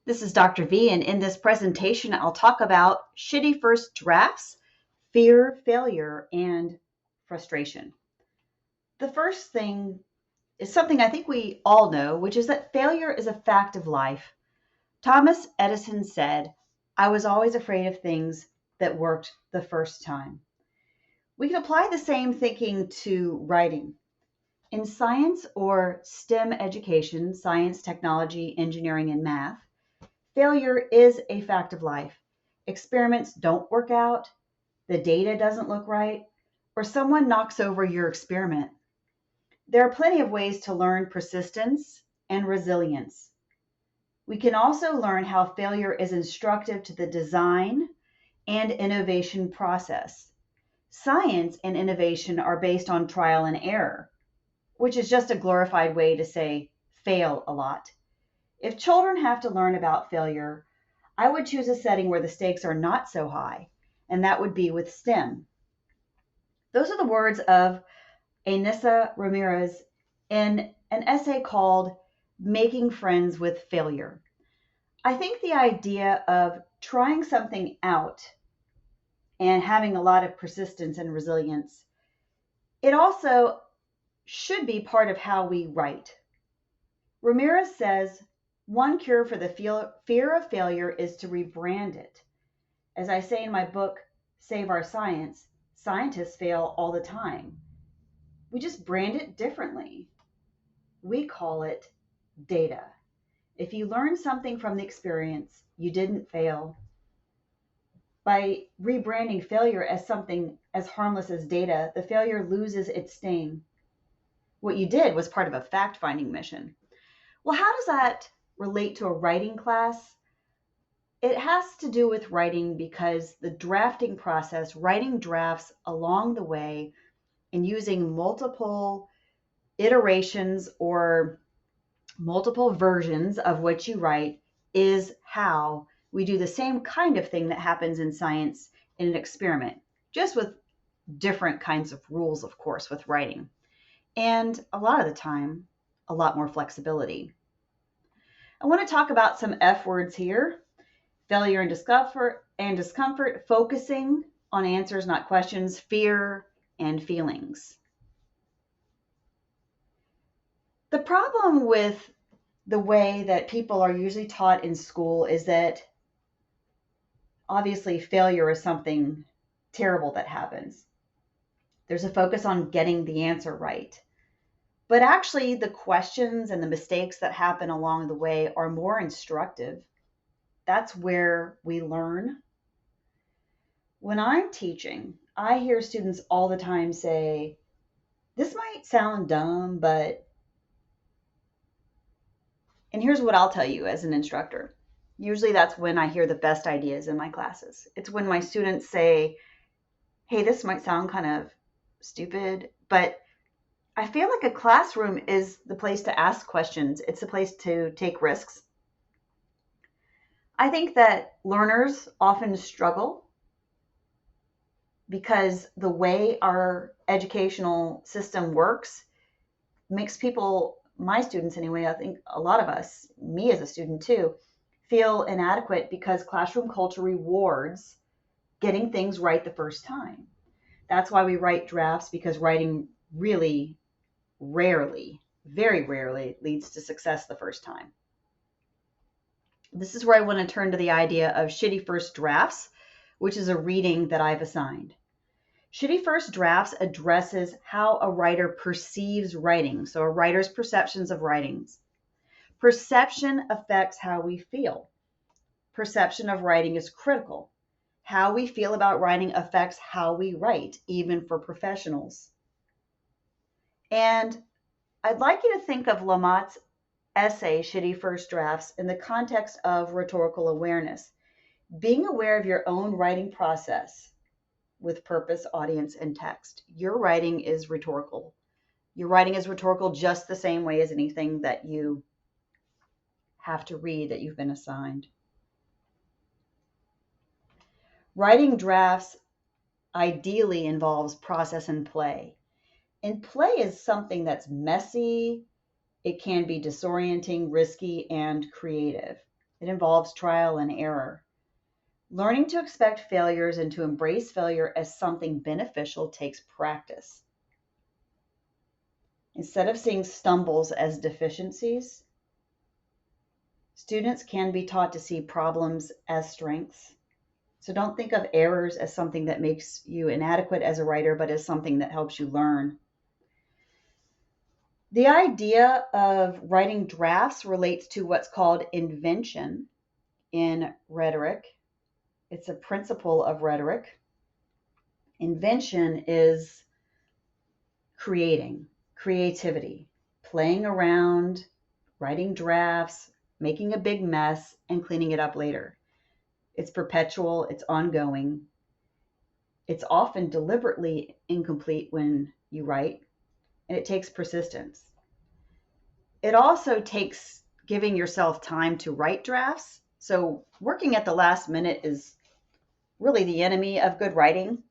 This is Dr. V, and in this presentation, I'll talk about shitty first drafts, fear, failure, and frustration. The first thing is something I think we all know, which is that failure is a fact of life. Thomas Edison said, "I was always afraid of things that worked the first time." We can apply the same thinking to writing. In science or STEM education, science, technology, engineering, and math, failure is a fact of life. Experiments don't work out, the data doesn't look right, or someone knocks over your experiment. There are plenty of ways to learn persistence and resilience. We can also learn how failure is instructive to the design and innovation process. Science and innovation are based on trial and error, which is just a glorified way to say fail a lot. If children have to learn about failure, I would choose a setting where the stakes are not so high, and that would be with STEM. Those are the words of Ainissa Ramirez in an essay called Making Friends with Failure. I think the idea of trying something out and having a lot of persistence and resilience, it also should be part of how we write. Ramirez says, one cure for the fear of failure is to rebrand it. As I say in my book, Save Our Science, scientists fail all the time. We just brand it differently. We call it data. If you learn something from the experience, you didn't fail. By rebranding failure as something as harmless as data, the failure loses its sting. What you did was part of a fact-finding mission. Well, how does that relate to a writing class? It has to do with writing because the drafting process, writing drafts along the way and using multiple iterations or multiple versions of what you write is how we do the same kind of thing that happens in science in an experiment, just with different kinds of rules, of course, with writing. And a lot of the time, a lot more flexibility. I want to talk about some F words here: failure and discomfort, focusing on answers, not questions, fear, and feelings. The problem with the way that people are usually taught in school is that obviously failure is something terrible that happens. There's a focus on getting the answer right. But actually, the questions and the mistakes that happen along the way are more instructive. That's where we learn. When I'm teaching, I hear students all the time say, "This might sound dumb, but..." And here's what I'll tell you as an instructor. Usually that's when I hear the best ideas in my classes. It's when my students say, "Hey, this might sound kind of stupid, but I feel like a classroom is the place to ask questions. It's the place to take risks." I think that learners often struggle because the way our educational system works makes people, my students anyway, I think a lot of us, me as a student too, feel inadequate because classroom culture rewards getting things right the first time. That's why we write drafts, because writing really rarely, very rarely, leads to success the first time. This is where I want to turn to the idea of shitty first drafts, which is a reading that I've assigned. Shitty first drafts addresses how a writer perceives writing, so a writer's perceptions of writings. Perception affects how we feel. Perception of writing is critical. How we feel about writing affects how we write, even for professionals. And I'd like you to think of Lamott's essay, Shitty First Drafts, in the context of rhetorical awareness. Being aware of your own writing process with purpose, audience, and text. Your writing is rhetorical. Your writing is rhetorical just the same way as anything that you have to read that you've been assigned. Writing drafts ideally involves process and play. And play is something that's messy, it can be disorienting, risky, and creative. It involves trial and error. Learning to expect failures and to embrace failure as something beneficial takes practice. Instead of seeing stumbles as deficiencies, students can be taught to see problems as strengths. So don't think of errors as something that makes you inadequate as a writer, but as something that helps you learn. The idea of writing drafts relates to what's called invention in rhetoric. It's a principle of rhetoric. Invention is creativity, playing around, writing drafts, making a big mess, and cleaning it up later. It's perpetual, it's ongoing. It's often deliberately incomplete when you write, and it takes persistence. It also takes giving yourself time to write drafts. So, working at the last minute is really the enemy of good writing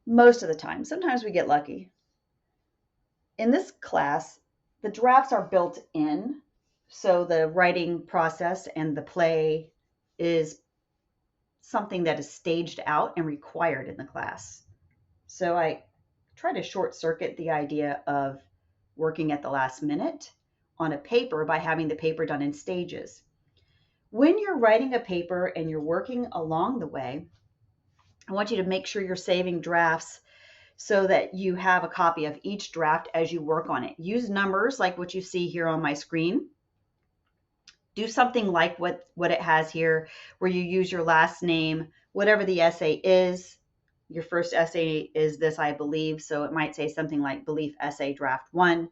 most of the time. Sometimes we get lucky. In this class, the drafts are built in, so the writing process and the play is something that is staged out and required in the class. So I try to short circuit the idea of working at the last minute on a paper by having the paper done in stages. When you're writing a paper and you're working along the way, I want you to make sure you're saving drafts so that you have a copy of each draft as you work on it. Use numbers like what you see here on my screen. Do something like what it has here, where you use your last name, whatever the essay is. Your first essay is this, I believe, so it might say something like Belief Essay Draft 1.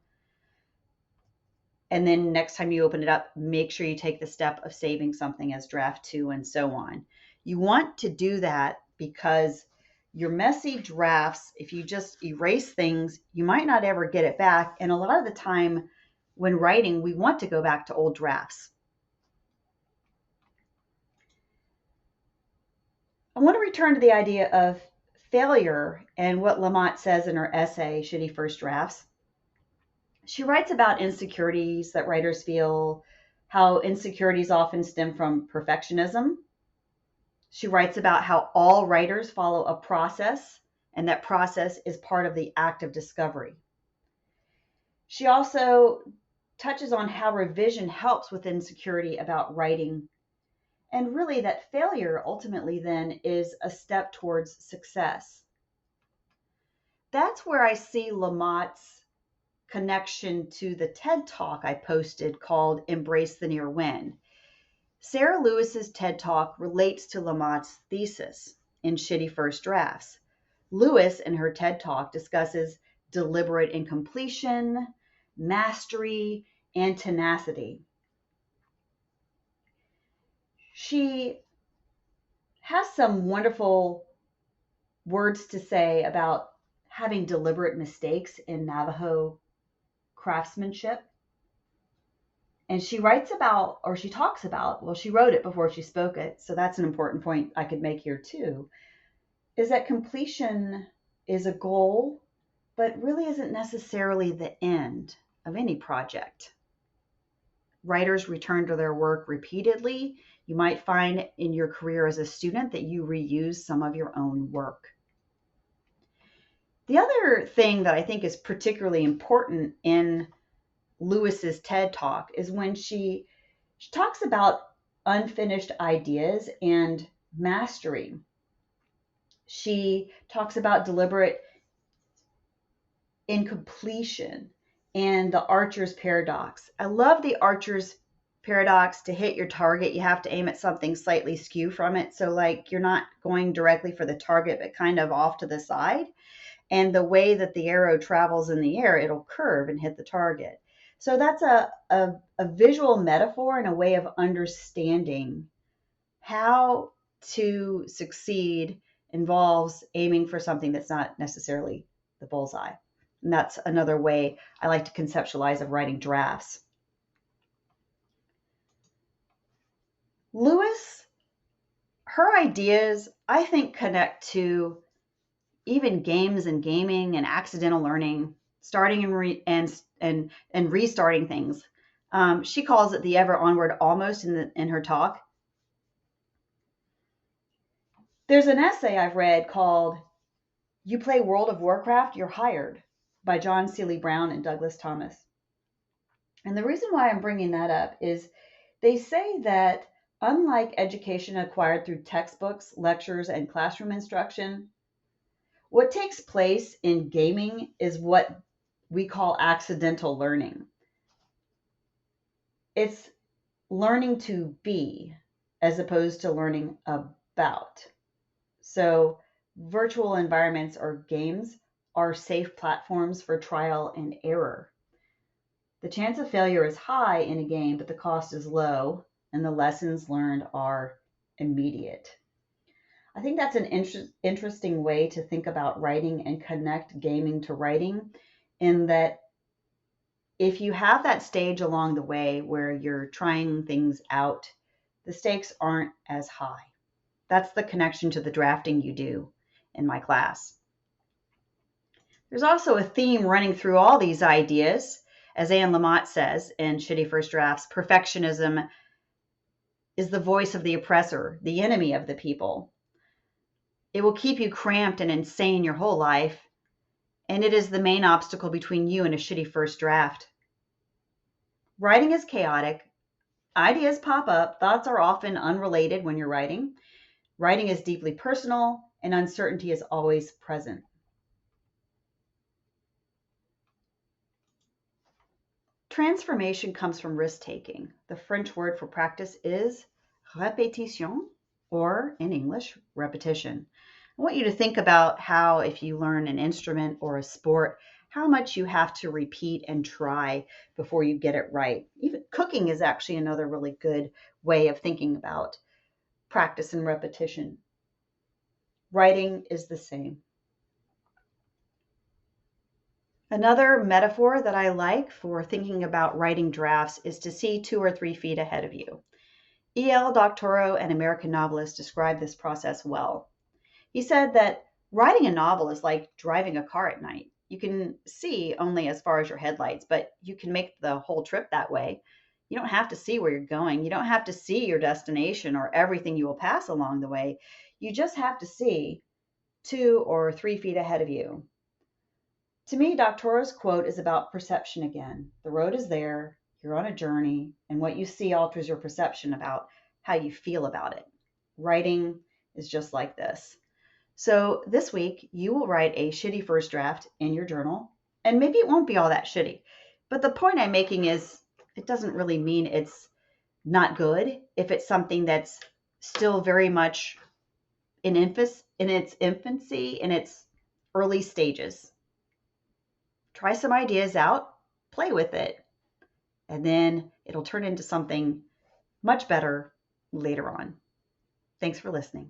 And then next time you open it up, make sure you take the step of saving something as Draft 2 and so on. You want to do that because your messy drafts, if you just erase things, you might not ever get it back. And a lot of the time when writing, we want to go back to old drafts. I want to return to the idea of failure and what Lamott says in her essay, Shitty First Drafts. She writes about insecurities that writers feel, how insecurities often stem from perfectionism. She writes about how all writers follow a process, and that process is part of the act of discovery. She also touches on how revision helps with insecurity about writing, and really that failure ultimately then is a step towards success. That's where I see Lamott's connection to the TED Talk I posted called Embrace the Near Win. Sarah Lewis's TED Talk relates to Lamott's thesis in Shitty First Drafts. Lewis in her TED Talk discusses deliberate incompletion, mastery, and tenacity. She has some wonderful words to say about having deliberate mistakes in Navajo craftsmanship. And she writes about, or she talks about, well, she wrote it before she spoke it, so that's an important point I could make here too, is that completion is a goal, but really isn't necessarily the end of any project. Writers return to their work repeatedly. You might find in your career as a student that you reuse some of your own work. The other thing that I think is particularly important in Lewis's TED Talk is when she talks about unfinished ideas and mastery. She talks about deliberate incompletion and the archer's paradox. I love the archer's paradox. To hit your target, you have to aim at something slightly skew from it. So like you're not going directly for the target, but kind of off to the side. And the way that the arrow travels in the air, it'll curve and hit the target. So that's a visual metaphor and a way of understanding how to succeed involves aiming for something that's not necessarily the bullseye. And that's another way I like to conceptualize of writing drafts. Lewis, her ideas, I think, connect to even games and gaming and accidental learning, starting and restarting things. She calls it the ever onward almost in her talk. There's an essay I've read called You Play World of Warcraft, You're Hired by John Seely Brown and Douglas Thomas. And the reason why I'm bringing that up is they say that unlike education acquired through textbooks, lectures, and classroom instruction, what takes place in gaming is what we call accidental learning. It's learning to be as opposed to learning about. So, virtual environments or games are safe platforms for trial and error. The chance of failure is high in a game, but the cost is low, and the lessons learned are immediate. I think that's an interesting way to think about writing and connect gaming to writing, in that if you have that stage along the way where you're trying things out, the stakes aren't as high. That's the connection to the drafting you do in my class. There's also a theme running through all these ideas. As Anne Lamott says in Shitty First Drafts, perfectionism is the voice of the oppressor, the enemy of the people. It will keep you cramped and insane your whole life, and it is the main obstacle between you and a shitty first draft. Writing is chaotic. Ideas pop up. Thoughts are often unrelated when you're writing. Writing is deeply personal, and uncertainty is always present. Transformation comes from risk-taking. The French word for practice is répétition, or in English, repetition. I want you to think about how, if you learn an instrument or a sport, how much you have to repeat and try before you get it right. Even cooking is actually another really good way of thinking about practice and repetition. Writing is the same. Another metaphor that I like for thinking about writing drafts is to see 2 or 3 feet ahead of you. E.L. Doctorow, an American novelist, described this process well. He said that writing a novel is like driving a car at night. You can see only as far as your headlights, but you can make the whole trip that way. You don't have to see where you're going. You don't have to see your destination or everything you will pass along the way. You just have to see 2 or 3 feet ahead of you. To me, Doctorow's quote is about perception again. The road is there, you're on a journey, and what you see alters your perception about how you feel about it. Writing is just like this. So this week, you will write a shitty first draft in your journal, and maybe it won't be all that shitty. But the point I'm making is it doesn't really mean it's not good if it's something that's still very much in its infancy, in its early stages. Try some ideas out, play with it, and then it'll turn into something much better later on. Thanks for listening.